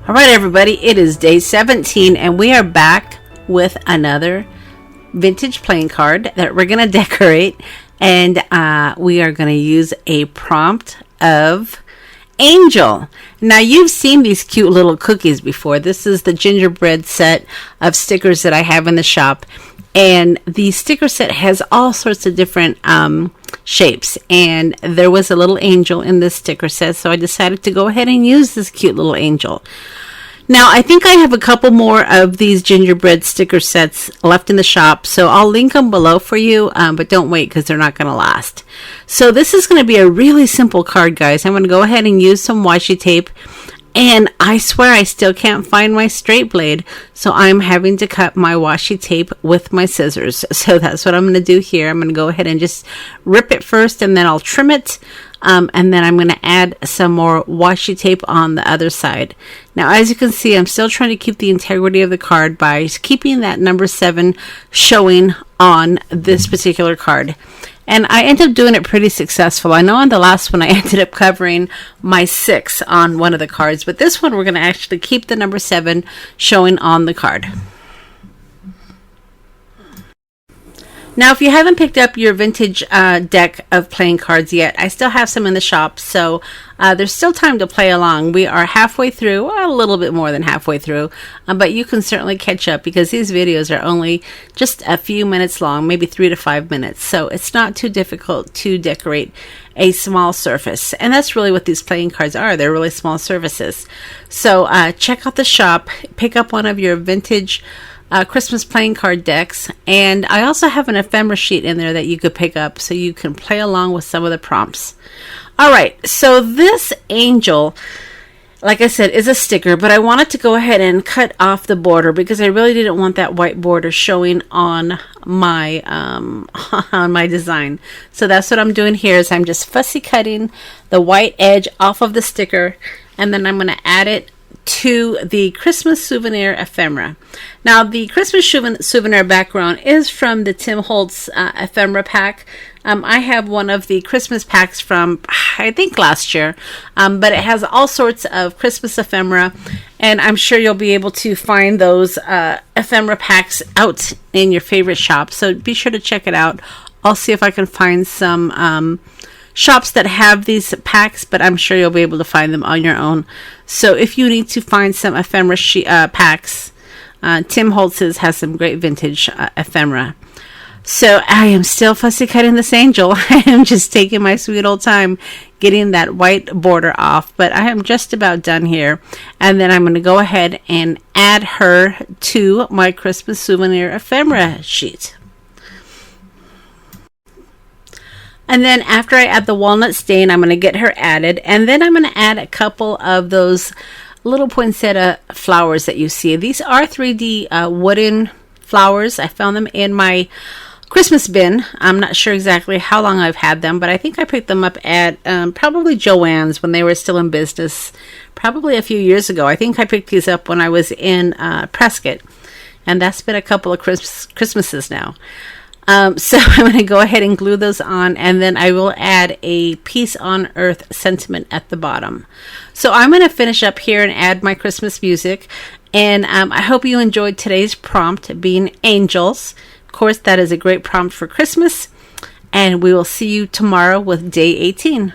All right, everybody, it is day 17 and we are back with another vintage playing card that we're going to decorate, and we are going to use a prompt of Angel. Now, you've seen these cute little cookies before. This is the gingerbread set of stickers that I have in the shop, and the sticker set has all sorts of different shapes, and there was a little angel in this sticker set, so I decided to go ahead and use this cute little angel. Now, I think I have a couple more of these gingerbread sticker sets left in the shop, so I'll link them below for you, but don't wait because they're not going to last. So this is going to be a really simple card, guys. I'm going to go ahead and use some washi tape, and I swear I still can't find my straight blade, so I'm having to cut my washi tape with my scissors. So that's what I'm going to do here. I'm going to go ahead and just rip it first, and then I'll trim it. And then I'm going to add some more washi tape on the other side. Now, as you can see, I'm still trying to keep the integrity of the card by keeping that number 7 showing on this particular card. And I ended up doing it pretty successful. I know on the last one I ended up covering my 6 on one of the cards, but this one we're going to actually keep the number 7 showing on the card. Now, if you haven't picked up your vintage deck of playing cards yet, I still have some in the shop, so there's still time to play along. We are halfway through, a little bit more than halfway through, but you can certainly catch up because these videos are only just a few minutes long, maybe 3 to 5 minutes, so it's not too difficult to decorate a small surface. And that's really what these playing cards are. They're really small surfaces. So check out the shop, pick up one of your vintage Christmas playing card decks, and I also have an ephemera sheet in there that you could pick up so you can play along with some of the prompts. Alright, so this angel, like I said, is a sticker, but I wanted to go ahead and cut off the border because I really didn't want that white border showing on my on my design. So that's what I'm doing here, is I'm just fussy cutting the white edge off of the sticker, and then I'm going to add it to the Christmas souvenir ephemera. Now, the Christmas souvenir background is from the Tim Holtz ephemera pack. I have one of the Christmas packs from, I think, last year, but it has all sorts of Christmas ephemera, and I'm sure you'll be able to find those ephemera packs out in your favorite shop, so be sure to check it out. I'll see if I can find some shops that have these packs, but I'm sure you'll be able to find them on your own. So if you need to find some ephemera packs, Tim Holtz's has some great vintage ephemera. So I am still fussy cutting this angel. I am just taking my sweet old time getting that white border off, but I am just about done here. And then I'm going to go ahead and add her to my Christmas souvenir ephemera sheet. And then after I add the walnut stain, I'm going to get her added. And then I'm going to add a couple of those little poinsettia flowers that you see. These are 3D wooden flowers. I found them in my Christmas bin. I'm not sure exactly how long I've had them, but I think I picked them up at probably Joann's when they were still in business, probably a few years ago. I think I picked these up when I was in Prescott. And that's been a couple of Christmases now. So I'm going to go ahead and glue those on, and then I will add a Peace on Earth sentiment at the bottom. So I'm going to finish up here and add my Christmas music, and I hope you enjoyed today's prompt being angels. Of course, that is a great prompt for Christmas, and we will see you tomorrow with day 18.